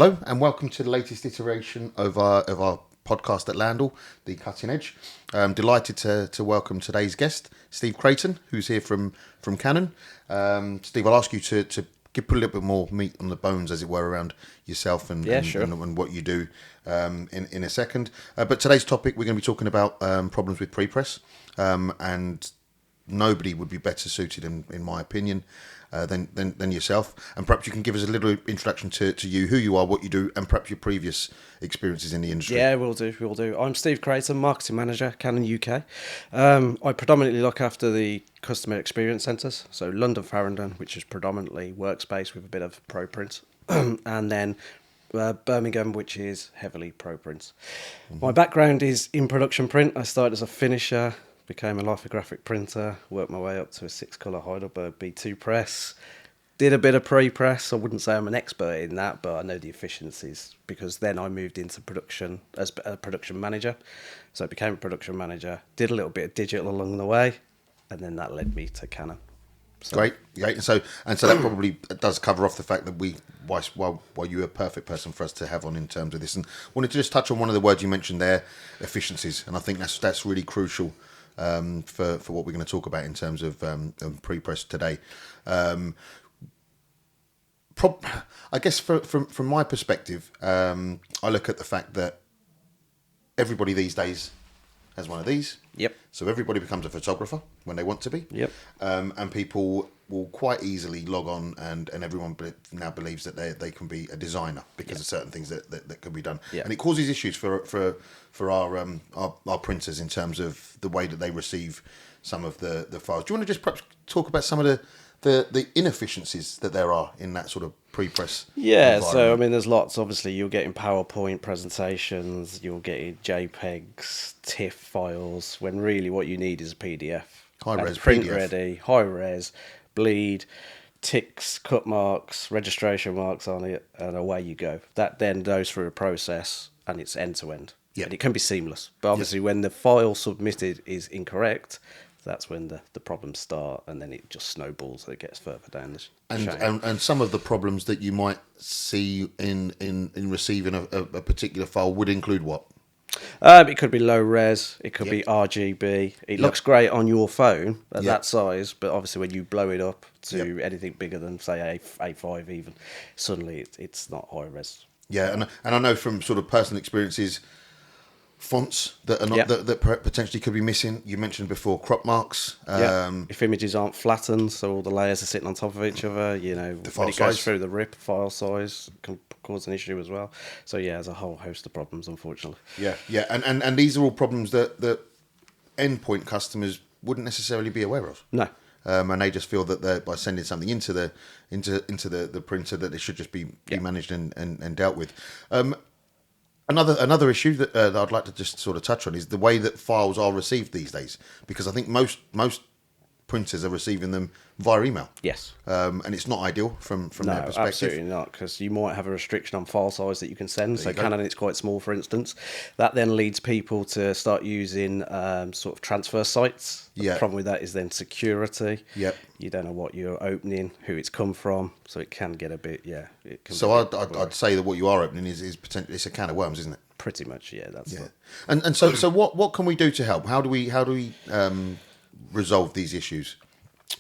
Hello and welcome to the latest iteration of our podcast at Landell, The Cutting Edge. I'm delighted to welcome today's guest, Steve Creighton, who's here from Canon. Steve, I'll ask you to put a little bit more meat on the bones, as it were, around yourself and what you do in a second. But today's topic, we're going to be talking about problems with Prepress, and nobody would be better suited, in my opinion, than yourself. And perhaps you can give us a little introduction to you, who you are, what you do, and perhaps your previous experiences in the industry. Yeah, we'll do. I'm Steve Creighton, Marketing Manager, Canon UK. I predominantly look after the customer experience centres, so London Farringdon, which is predominantly workspace with a bit of ProPrint, and then Birmingham, which is heavily ProPrint. Mm-hmm. My background is in production print. I started as a finisher, became a lithographic printer, worked my way up to a 6-colour Heidelberg B2 press, did a bit of pre-press. I wouldn't say I'm an expert in that, but I know the efficiencies, because then I moved into production as a production manager. So I became a production manager, did a little bit of digital along the way, and then that led me to Canon. So. Great. And so that probably does cover off the fact that why you're a perfect person for us to have on in terms of this. And wanted to just touch on one of the words you mentioned there, efficiencies, and I think that's really crucial for what we're going to talk about in terms of pre-press today. I guess from my perspective, I look at the fact that everybody these days has one of these. Yep. So everybody becomes a photographer when they want to be. Yep. And people will quite easily log on, and everyone now believes that they can be a designer because of certain things that can be done. Yep. And it causes issues for our printers in terms of the way that they receive some of the files. Do you want to just perhaps talk about some of the inefficiencies that there are in that sort of pre-press? Yeah, so I mean, there's lots. Obviously, you're getting PowerPoint presentations, you're getting JPEGs, TIFF files, when really what you need is a PDF. High-res print PDF. ready, high-res, bleed, ticks, cut marks, registration marks on it, and away you go. That then goes through a process, and it's end-to-end. Yeah. And it can be seamless. But obviously, when the file submitted is incorrect, that's when the problems start, and then it just snowballs. It gets further down the chain. And some of the problems that you might see in receiving a particular file would include what? It could be low res. It could be RGB. It looks great on your phone at that size, but obviously when you blow it up to anything bigger than say A5 even, suddenly it's not high res. Yeah, and I know from sort of personal experiences, fonts that are not that potentially could be missing. You mentioned before crop marks. If images aren't flattened, so all the layers are sitting on top of each other, when it goes through the rip, file size can cause an issue as well. So there's a whole host of problems, unfortunately. Yeah, and these are all problems that endpoint customers wouldn't necessarily be aware of. No. And they just feel that by sending something into the printer that it should just be managed and dealt with. Another issue that I'd like to just sort of touch on is the way that files are received these days, because I think most printers are receiving them via email. Yes. And it's not ideal from their perspective. Absolutely not, because you might have a restriction on file size that you can send. So Canon, it's quite small, for instance. That then leads people to start using sort of transfer sites. The problem with that is then security. Yep. You don't know what you're opening, who it's come from, so it can get a bit, It can so I'd say that what you are opening is potentially, it's a can of worms, isn't it? Pretty much, that's it. And so what can we do to help? How do we resolve these issues?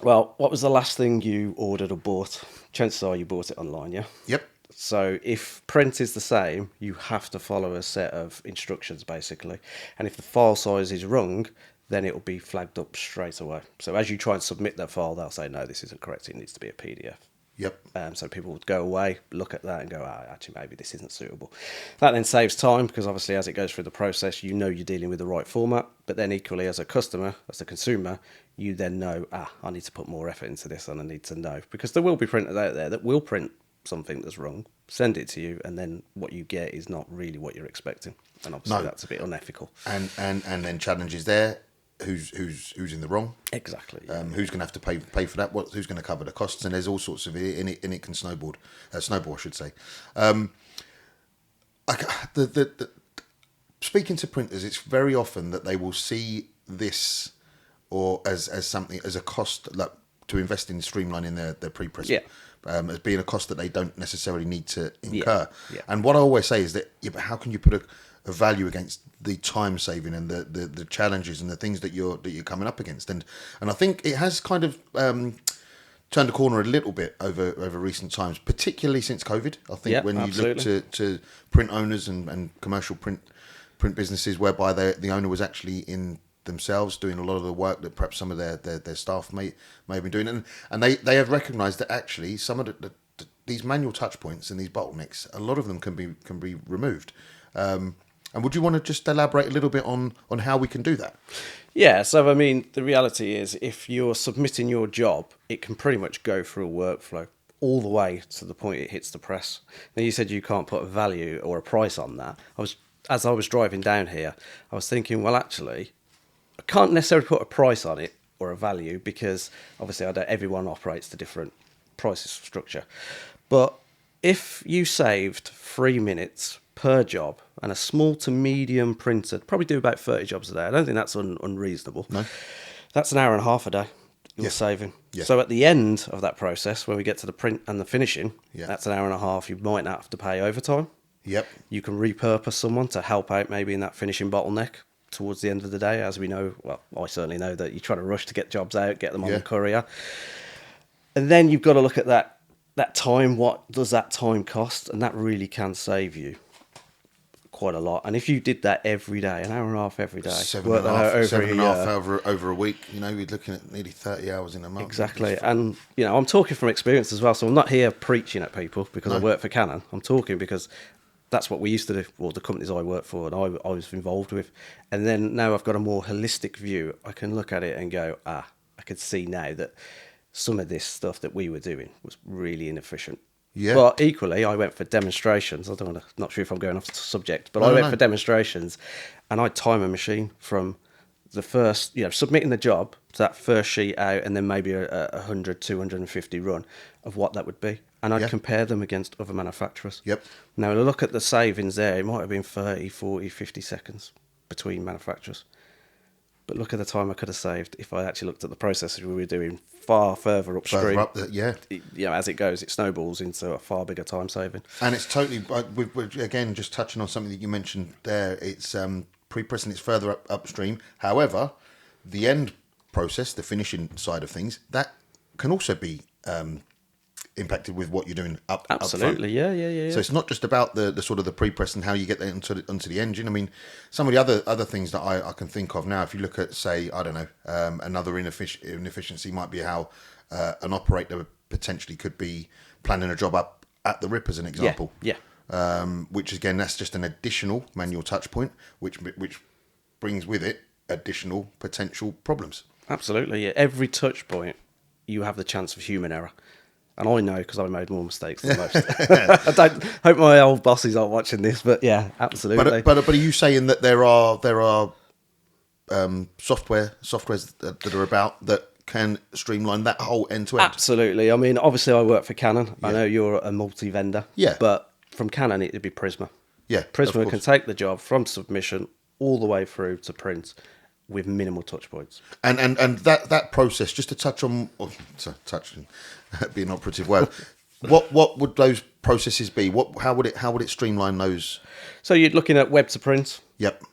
Well, what was the last thing you ordered or bought? Chances are you bought it online, yeah? Yep. So if print is the same, you have to follow a set of instructions, basically. And if the file size is wrong, then it will be flagged up straight away. So as you try and submit that file, they'll say, no, this isn't correct. It needs to be a PDF. Yep. So people would go away, look at that and go, actually, maybe this isn't suitable. That then saves time, because obviously as it goes through the process, you're dealing with the right format. But then equally, as a customer, as a consumer, you then know, I need to put more effort into this, and I need to know. Because there will be printers out there that will print something that's wrong, send it to you, and then what you get is not really what you're expecting. And obviously that's a bit unethical. And then challenges there. Who's in the wrong? Exactly. Who's going to have to pay for that? Who's going to cover the costs? And there's all sorts of it, and it can snowball, I should say. Speaking to printers, it's very often that they will see this or as something, as a cost, like, to invest in streamlining their pre-press as being a cost that they don't necessarily need to incur. Yeah. And what I always say is that, but how can you put a value against the time saving and the challenges and the things that you're coming up against? And I think it has kind of turned a corner a little bit over recent times, particularly since COVID. I think when absolutely. you look to print owners and commercial print businesses, whereby the owner was actually in themselves doing a lot of the work that perhaps some of their staff may have been doing, and they have recognised that actually some of these manual touch points and these bottlenecks, a lot of them can be removed. And would you want to just elaborate a little bit on how we can do that? Yeah, so I mean, the reality is if you're submitting your job, it can pretty much go through a workflow all the way to the point it hits the press. Now, you said you can't put a value or a price on that. As I was driving down here, I was thinking, well, actually, I can't necessarily put a price on it or a value because obviously everyone operates to different price structure. But if you saved 3 minutes per job, and a small to medium printer probably do about 30 jobs a day. I don't think that's unreasonable. No. That's an hour and a half a day you're saving. Yeah. So at the end of that process, when we get to the print and the finishing, Yeah. that's an hour and a half. You might not have to pay overtime. Yep. You can repurpose someone to help out maybe in that finishing bottleneck towards the end of the day. As we know, well, I certainly know that you try to rush to get jobs out, get them on the courier. And then you've got to look at that time. What does that time cost? And that really can save you quite a lot. And if you did that every day, an hour and a half every day, seven and a half over a week, you're looking at nearly 30 hours in a month. Exactly. And I'm talking from experience as well, so I'm not here preaching at people because I work for Canon. I'm talking because that's what we used to do, or the companies I work for and I was involved with. And then now I've got a more holistic view. I can look at it and go, I could see now that some of this stuff that we were doing was really inefficient. Yeah. But equally, I went for demonstrations. Not sure if I'm going off the subject, but I went for demonstrations, and I'd time a machine from the first, submitting the job to that first sheet out, and then maybe a 100, 250 run of what that would be. And I'd compare them against other manufacturers. Yep. Now, look at the savings there. It might have been 30, 40, 50 seconds between manufacturers. But look at the time I could have saved if I actually looked at the processes we were doing far further upstream. As it goes, it snowballs into a far bigger time saving. And it's totally, again, just touching on something that you mentioned there, it's Prepress and it's further upstream. However, the end process, the finishing side of things, that can also be impacted with what you're doing up Absolutely, up front. Yeah. So it's not just about the sort of the pre-press and how you get that onto the engine. I mean, some of the other things that I can think of now, if you look at, say, I don't know, another inefficiency might be how an operator potentially could be planning a job up at the rip, as an example. Yeah. Which again, that's just an additional manual touch point, which brings with it additional potential problems. Absolutely, yeah. Every touch point, you have the chance of human error. And I know because I made more mistakes than most. I don't hope my old bosses aren't watching this, but yeah, absolutely. But are you saying that there are softwares that are about that can streamline that whole end to end? Absolutely. I mean, obviously, I work for Canon. Yeah. I know you're a multi-vendor. Yeah. But from Canon, it'd be Prisma. Yeah. Prisma can take the job from submission all the way through to print with minimal touch points. And that process, just to touch on, be an operative word. What would those processes be? How would it streamline those? So you're looking at web to print. Yep.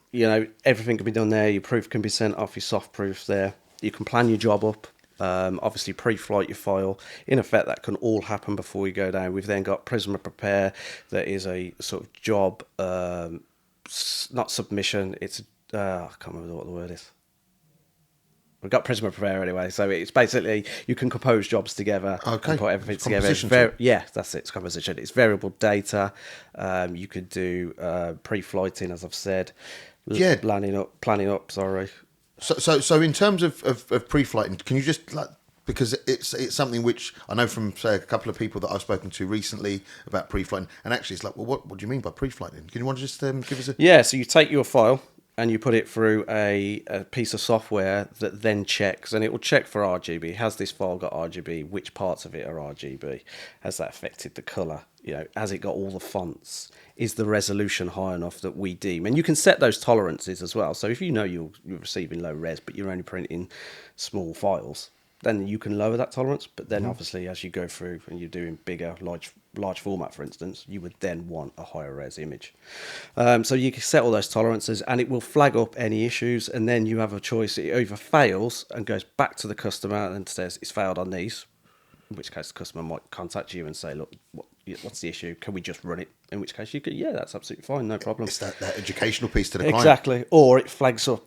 Everything can be done there. Your proof can be sent off. Your soft proofs there. You can plan your job up. Obviously pre-flight your file. In effect, that can all happen before you go down. We've then got Prisma Prepare. That is a sort of job, not submission. It's I can't remember what the word is. We've got Prisma Prepare anyway, so it's basically you can compose jobs together and put everything together. That's it. It's composition. It's variable data. You could do pre-flighting, as I've said. Yeah, planning up. Sorry. So in terms of pre-flighting, can you just because it's something which I know from, say, a couple of people that I've spoken to recently about pre-flighting, and actually it's like, well, what do you mean by pre-flighting? Can you want to just give us a... Yeah, so you take your file and you put it through a piece of software that then checks, and it will check for RGB. Has this file got RGB? Which parts of it are RGB? Has that affected the colour? Has it got all the fonts? Is the resolution high enough that we deem? And you can set those tolerances as well. So if you're receiving low res, but you're only printing small files, then you can lower that tolerance. But then obviously as you go through and you're doing bigger, large format, for instance, you would then want a higher res image. So you can set all those tolerances and it will flag up any issues, and then you have a choice. It either fails and goes back to the customer and says it's failed on these, in which case the customer might contact you and say, look, what's the issue? Can we just run it? In which case you could, yeah, that's absolutely fine, no problem. It's that educational piece to the client. Exactly. Or it flags up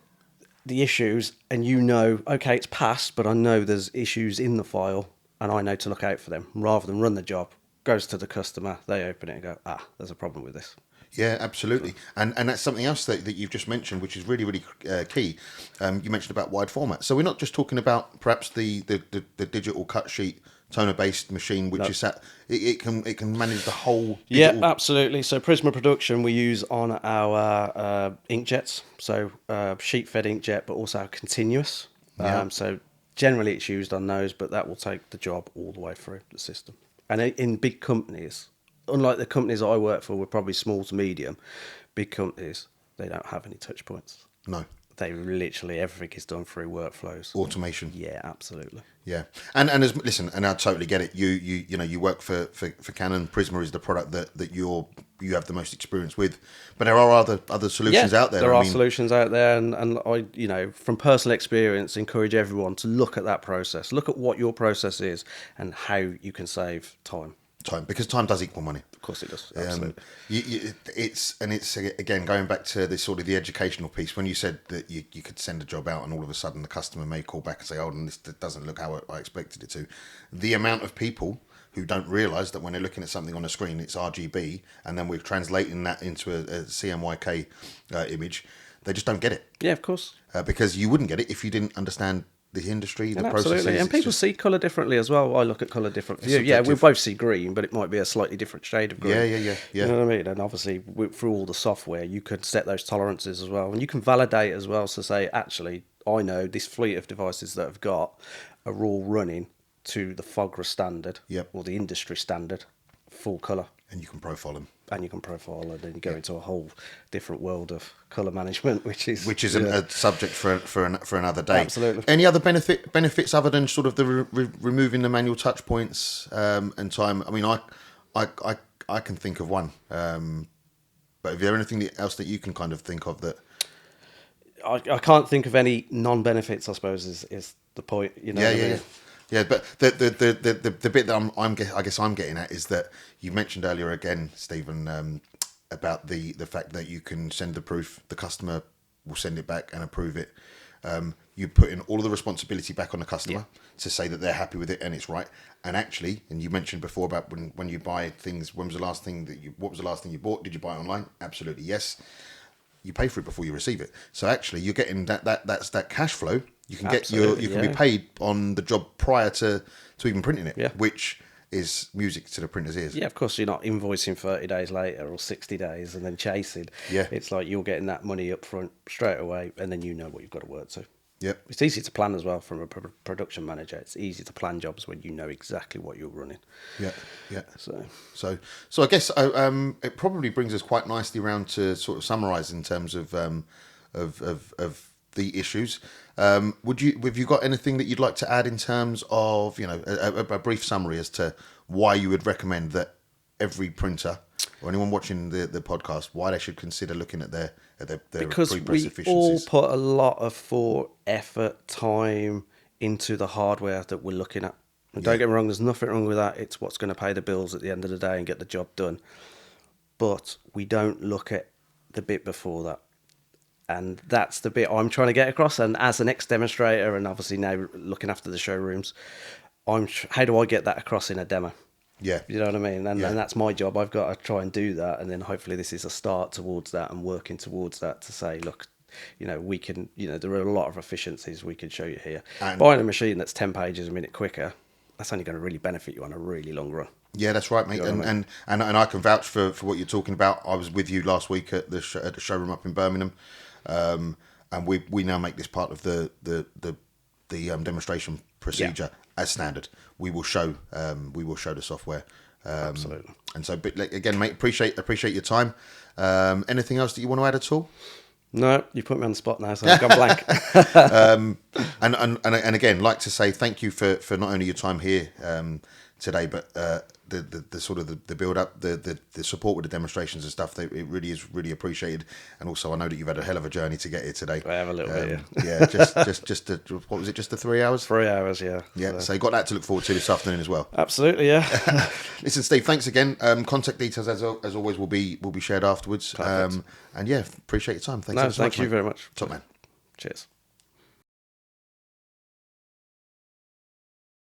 the issues and you know, okay, it's passed, but I know there's issues in the file and I know to look out for them. Rather than run the job, goes to the customer, they open it and go, there's a problem with this. Yeah, absolutely. And that's something else that you've just mentioned, which is really, really key. You mentioned about wide format. So we're not just talking about perhaps the digital cut sheet toner-based machine, which is it can manage the whole digital... Yeah, absolutely. So Prisma production we use on our inkjets, so sheet-fed inkjet, but also continuous. So generally it's used on those, but that will take the job all the way through the system. And in big companies, unlike the companies I work for, we're probably small to medium, big companies, they don't have any touch points. No. They literally, everything is done through workflows. Automation. Yeah, absolutely. Yeah, and listen, and I totally get it. You work for Canon. Prisma is the product that you have the most experience with, but there are other solutions out there. There are solutions out there, and I from personal experience encourage everyone to look at that process, look at what your process is, and how you can save time. Because time does equal money. Of course it does. Absolutely. It's again going back to this sort of the educational piece. When you said that you could send a job out and all of a sudden the customer may call back and say, "Oh, this doesn't look how I expected it to." The amount of people who don't realise that when they're looking at something on a screen, it's RGB, and then we're translating that into a CMYK image, they just don't get it. Yeah, of course. Because you wouldn't get it if you didn't understand the industry, the processes. Absolutely, and people see colour differently as well. I look at colour differently. Yeah, we both see green, but it might be a slightly different shade of green. Yeah. You know what I mean? And obviously, through all the software, you can set those tolerances as well. And you can validate as well to say, actually, I know this fleet of devices that I've got are all running to the FOGRA standard, or the industry standard, full colour. And you can profile them. And you can profile, and then you go into a whole different world of colour management, which is a subject for another day. Absolutely. Any other benefits other than sort of the removing the manual touch points and time? I mean, I can think of one, but is there anything else that you can kind of think of that? I can't think of any non-benefits, I suppose, is the point. You know. Yeah, but the bit that I guess I'm getting at is that you mentioned earlier again, Stephen, about the fact that you can send the proof, the customer will send it back and approve it. You put in all of the responsibility back on the customer to say that they're happy with it and it's right. And actually, and you mentioned before about when you buy things, what was the last thing you bought? Did you buy it online? Absolutely, yes. You pay for it before you receive it. So actually, you're getting that's that cash flow. You can be paid on the job prior to even printing it, which is music to the printer's ears. Yeah, of course, you're not invoicing 30 days later or 60 days and then chasing. Yeah. It's like you're getting that money up front straight away, and then you know what you've got to work to. Yep. It's easy to plan as well from a production manager. It's easy to plan jobs when you know exactly what you're running. Yeah. So I guess it probably brings us quite nicely around to sort of summarise in terms of the issues. Have you got anything that you'd like to add in terms of a brief summary as to why you would recommend that every printer or anyone watching the podcast, why they should consider looking at their because Prepress we efficiencies? all put a lot of thought, effort, time into the hardware that we're looking at. And don't get me wrong, there's nothing wrong with that. It's what's going to pay the bills at the end of the day and get the job done. But we don't look at the bit before that. And that's the bit I'm trying to get across. And as an ex-demonstrator and obviously now looking after the showrooms, how do I get that across in a demo? Yeah. You know what I mean? And that's my job. I've got to try and do that. And then hopefully this is a start towards that and working towards that to say, look, we can, there are a lot of efficiencies we can show you here. And buying a machine that's 10 pages a minute quicker, that's only going to really benefit you on a really long run. Yeah, that's right, mate. You know and I can vouch for what you're talking about. I was with you last week at the showroom up in Birmingham. And we now make this part of the demonstration procedure as standard. We will show the software. Absolutely. And so, but again, mate, appreciate your time. Anything else that you want to add at all? No, you put me on the spot now, so I've gone blank. And again, like to say thank you for not only your time here today, but the sort of the build up, the support with the demonstrations and stuff. That it really is really appreciated. And also, I know that you've had a hell of a journey to get here today. I have a little bit, yeah. Just what was it? Just the 3 hours? 3 hours, yeah. Yeah. So you got that to look forward to this afternoon as well. Absolutely, yeah. Listen, Steve, thanks again. Contact details as always will be shared afterwards. Perfect. And yeah, appreciate your time. Thanks so much, Thank you mate. very much. Top man. Cheers.